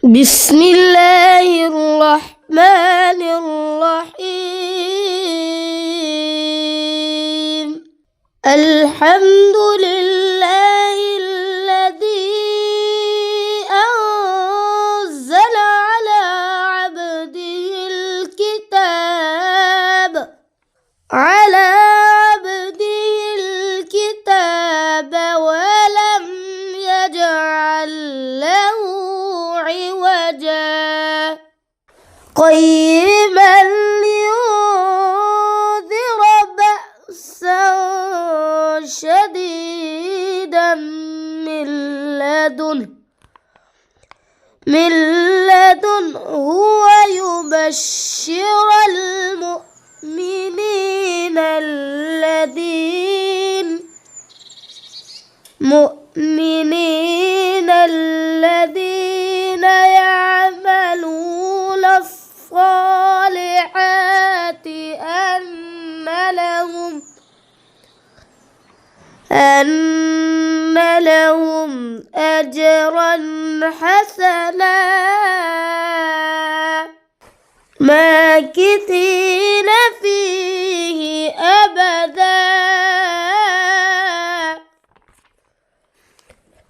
بسم الله الرحمن الرحيم. الحمد لله الذي أنزل على عبده الكتاب ولم يجعل له عوجا قيما لينذر بأسا شديدا من لدنه ويبشر المؤمنين الذين يعملون الصالحات أن لهم أجرا حسنا ماكثين فيه أبدا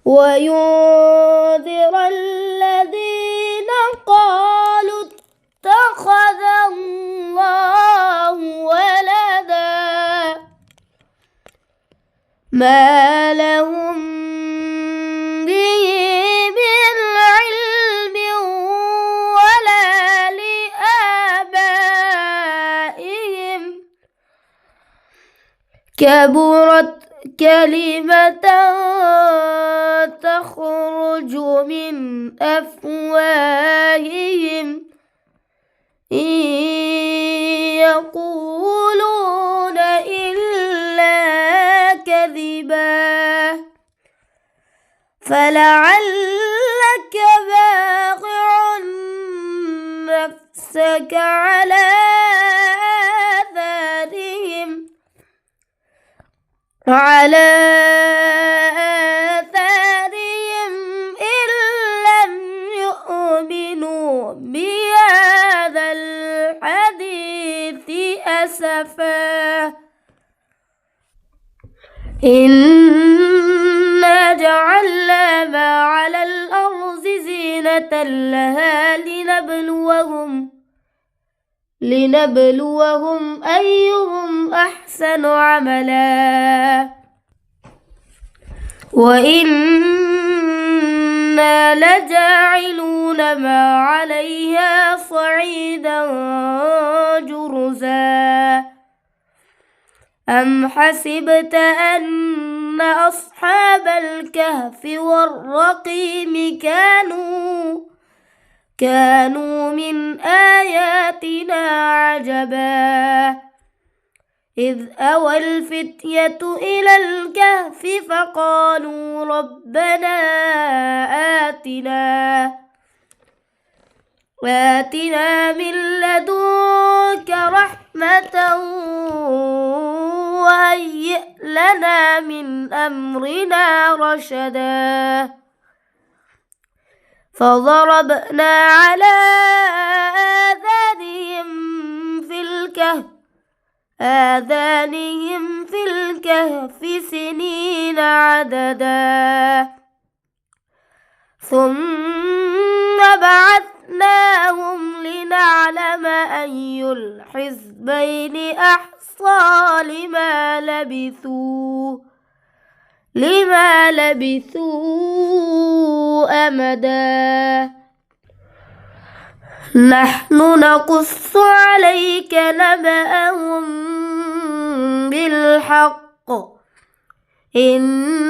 وينذر الذين قالوا اتخذ الله ولدا ما لهم به من علم ولا لآبائهم كبرت كلمة تخرج من أفواههم إن يقولون إلا كذبا فلعلك باخع نفسك على آثارهم إن لم يؤمنوا بهذا الحديث أسفا إنا جعلنا ما على الأرض زينة لها لنبلوهم أيهم أحسن عملا وإنا لجاعلون ما عليها صعيدا جرزا أم حسبت أن أصحاب الكهف والرقيم كانوا من آياتنا عجبا إذ أوى الفتية إلى الكهف فقالوا ربنا آتنا من لدنك رحمة وهيئ لنا من أمرنا رشدا فضربنا على آذانهم في الكهف سنين عددا ثم بعثناهم لنعلم أي الحزبين أحصى لما لبثوا أمدا نحن نقص عليك نبأهم بالحق إنهم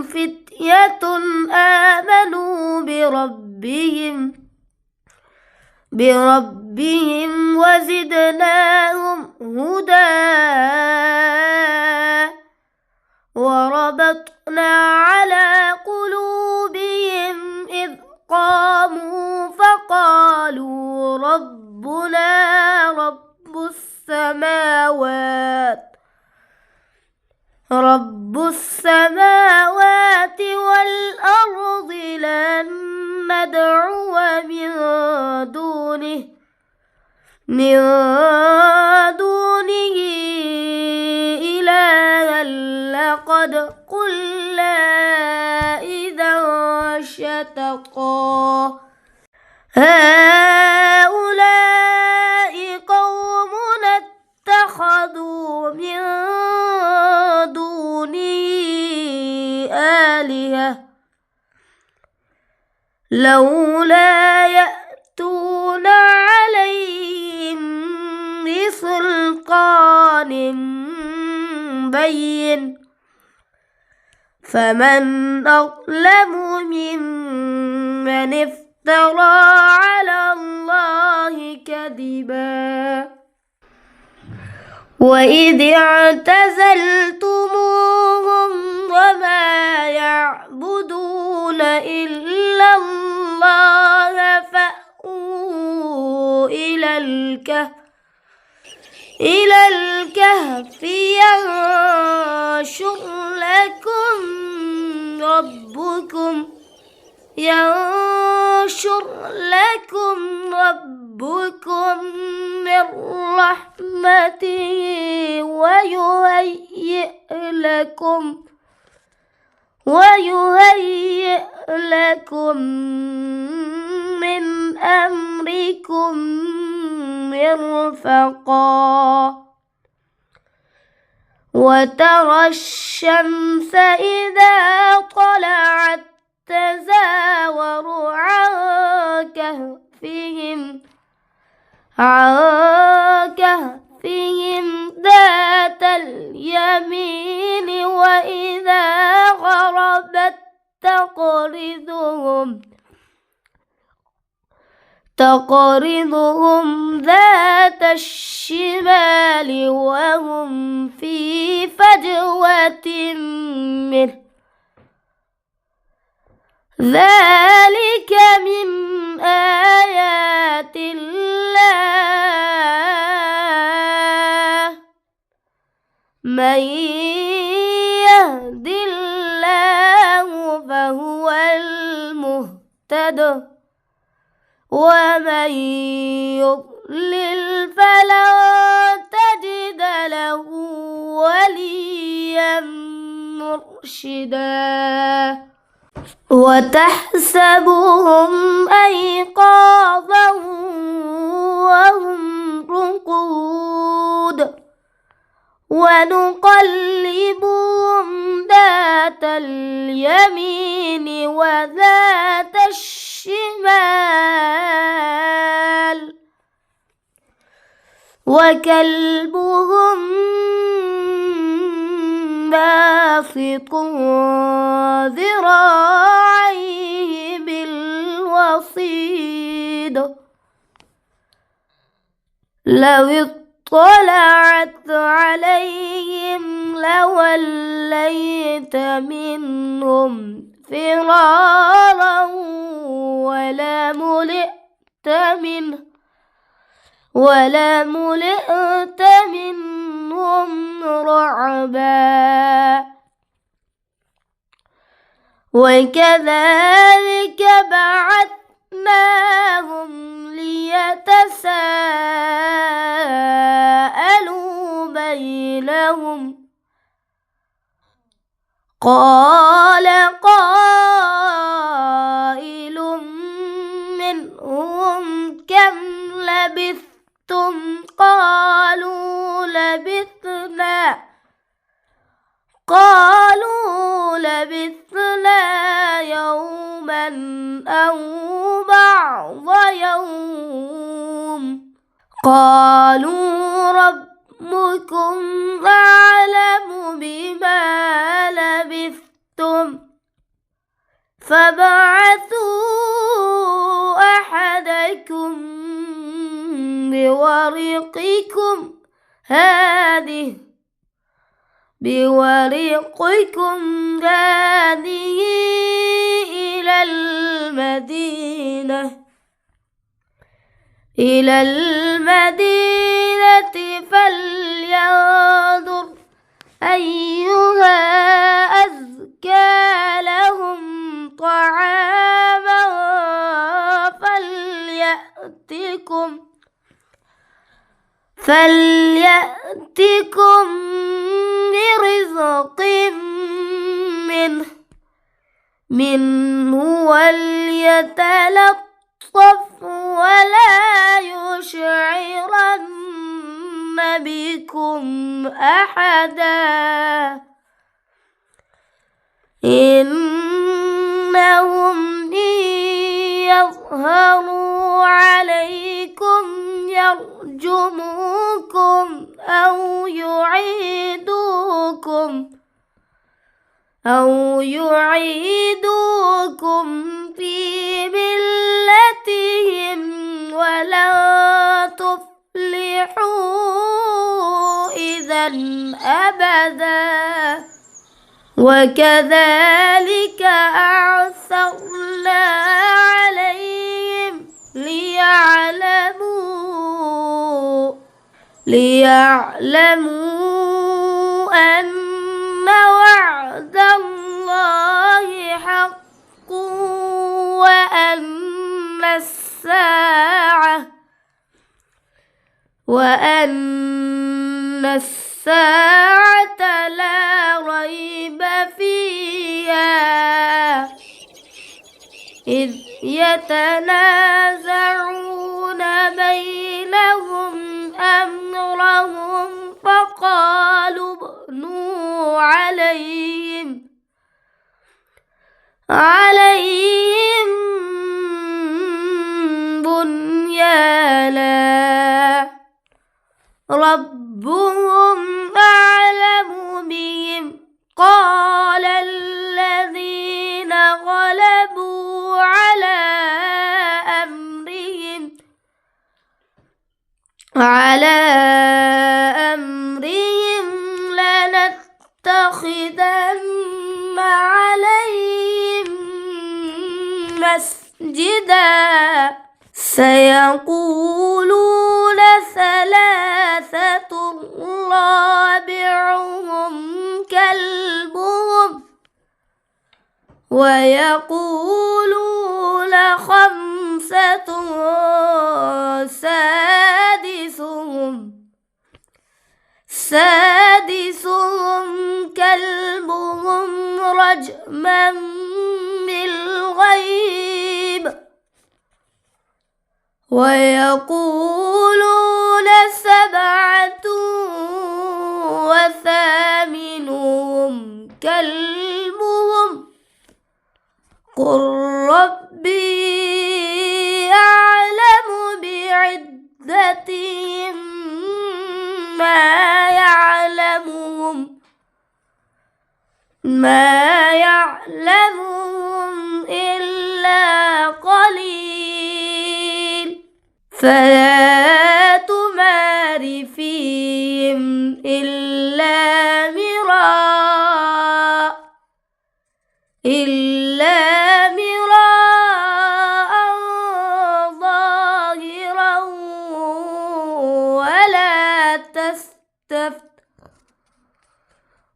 فتية آمنوا بربهم وزدناهم هدى وربطنا على قلوبهم إذ قاموا فقالوا ربنا رب السماوات والأرض لن ندعو من دونه إلها لقد قلنا إذا شططا هؤلاء قومنا اتخذوا من دونه آلهة لولا يأتون عليهم بسلطان بين فمن أظلم ممن افترى على الله كذبا وإذ اعتزلتموهم وما يعبدون إلا الله فأووا إلى الكهف ينشر لكم ربكم من رحمته ويهيئ لكم من أمركم مرفقا وترى الشمس إذا طلعت تزاور عن كهفهم ذات اليمين وإذا غربت تقرضهم ذات الشمال وهم في فجوة منه ذلك من آيات الله من يهد الله فهو المهتد ومن يضلل فلن تجد له وليا مرشدا وتحسبهم أيقاظا وهم رقود ونقلبهم ذات اليمين وذات الشمال وكلبهم باسط ذراعيه بالوصيد لو اطلعت عليهم لوليت منهم فرارا ولملئت منهم رعبا وكذلك بعثناهم ليتساءلوا بينهم قال قائل منهم كم لبثتم قالوا لبثنا يوما أو بعض يوم قالوا ربكم أعلم بما لبثتم فابعثوا أحدكم بورقكم هذه إلى المدينة فلينظر أيها أزكى لهم طعاما فليأتكم برزق منه وليتلطف ولا يشعرن بكم أحدا إنهم إن يظهروا عليكم يرجموكم أو يعيدوكم في ملتهم ولن تفلحوا إذا أبدا وكذلك أعثرنا عليهم ليعلموا أن وعد الله حق وأن الساعة لا ريب فيها إذ يتنازعون بينهم أمرهم فقالوا ابنوا عليهم بنيانا ربهم أعلم بهم قال الذين غلبوا على أمرهم لنتخذن عليهم مسجدا سيقولون ثلاثة رابعهم كلبهم ويقولون خمسة سادسهم كلبهم رجما بالغيب ويقولون سبعة وثامنهم كلبهم قل ربي أعلم بعدتهم ما يعلمهم إلا قليل فلا تمار فيهم إلا مراء ظاهرا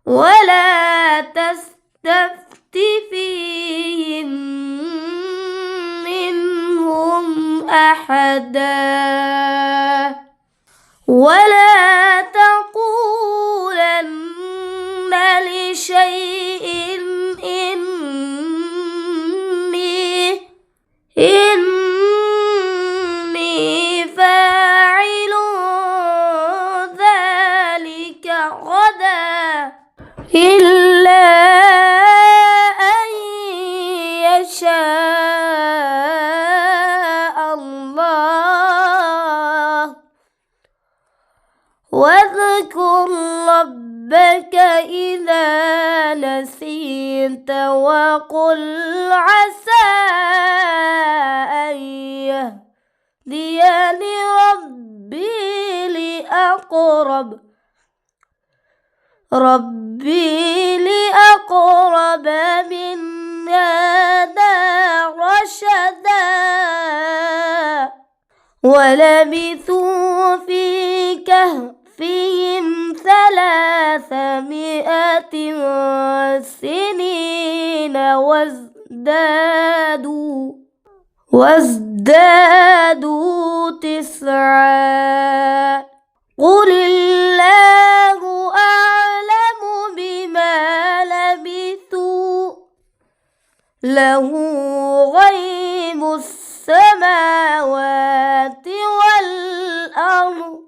ولا تستفت فيهم منهم أحدا ولا تقولن لشيء إني فاعل ذلك غدا إلا أن يشاء الله واذكر ربك إذا نسيت وقل عسى أن يهديني ربي لأقرب من هذا رشدا ولبثوا في كهفهم 300 سنين وازدادوا ازدادوا تسعا قل الله أعلم بما لبثوا له غيب السماوات والأرض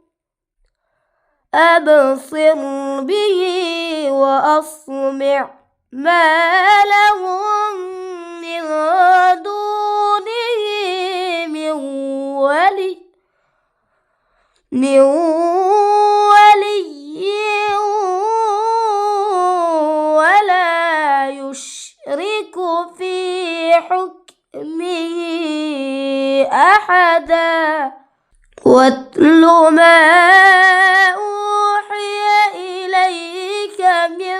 أبصر به وأسمع ما لهم من دونه من ولي ولا يشرك في حكمه أحدا واتل ما أوحي إليك من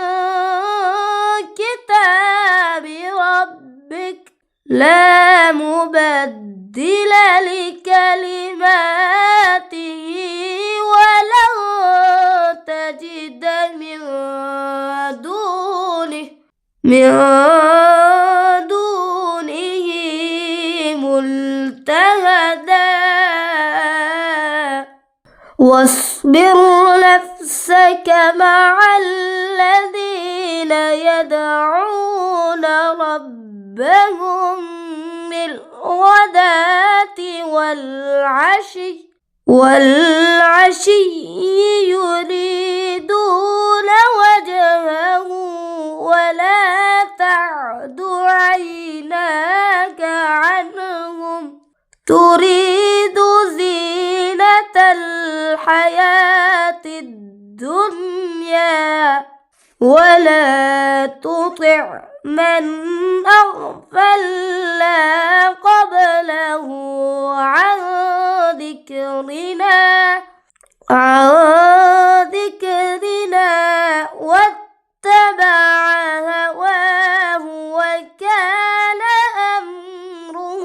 كتاب ربك لا مبدل لكلماته ولن تجد من دونه ملتهدا واصبر نفسك مع الذين يدعون ربهم بالغداة والعشي يريدون وجهه ولا تعد عيناك عنهم تريد زينة الحياة الدنيا ولا تطع من أغفلنا قبله عن ذكرنا واتبع هواه وكان أمره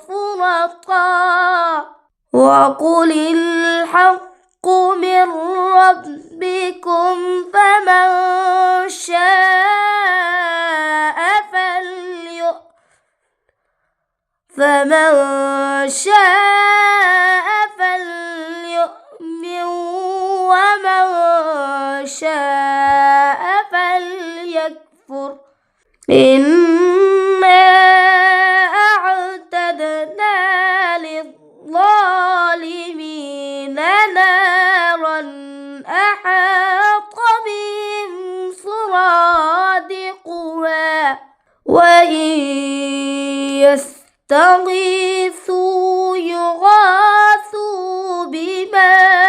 فرطا وقل الحق من ربكم فمن شاء فليؤمن ومن شاء فليكفر إنا أعتدنا للظالمين نارا أحاط بهم سرادقها وإن يستغيثوا يغاثوا بماء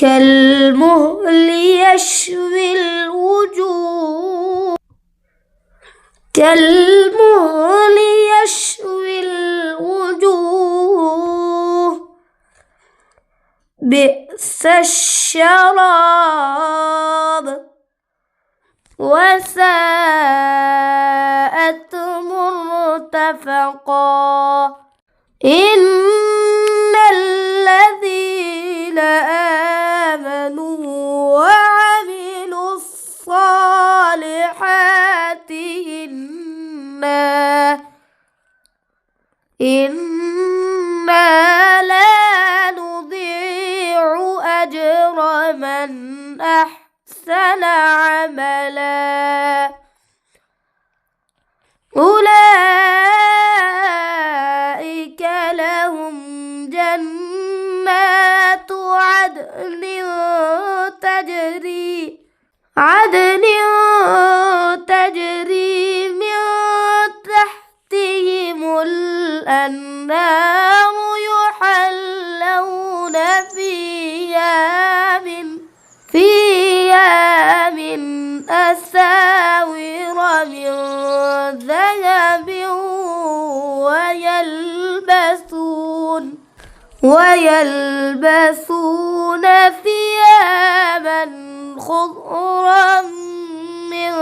كالمهل يغشي الوجوه كالمهل يشوي الوجوه بئس الشراب وساءت مرتفقا إن الذين آمنوا وعملوا الصالحات إنا لا نضيع أجر من أحسن عملا أولئك لهم جنات عدن تجري من تحتهم الأنهار يحلون فيها من أساور من ذهب ويلبسون ثيابا خضرا من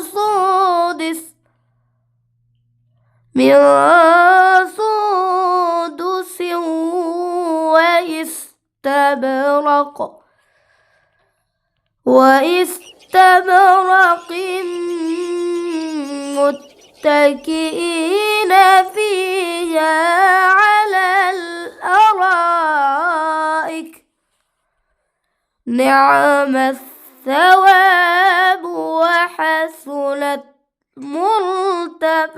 سندس واستبرق متكئين فيها على الأرائك نعم الثواب وحسنت مرتفقا.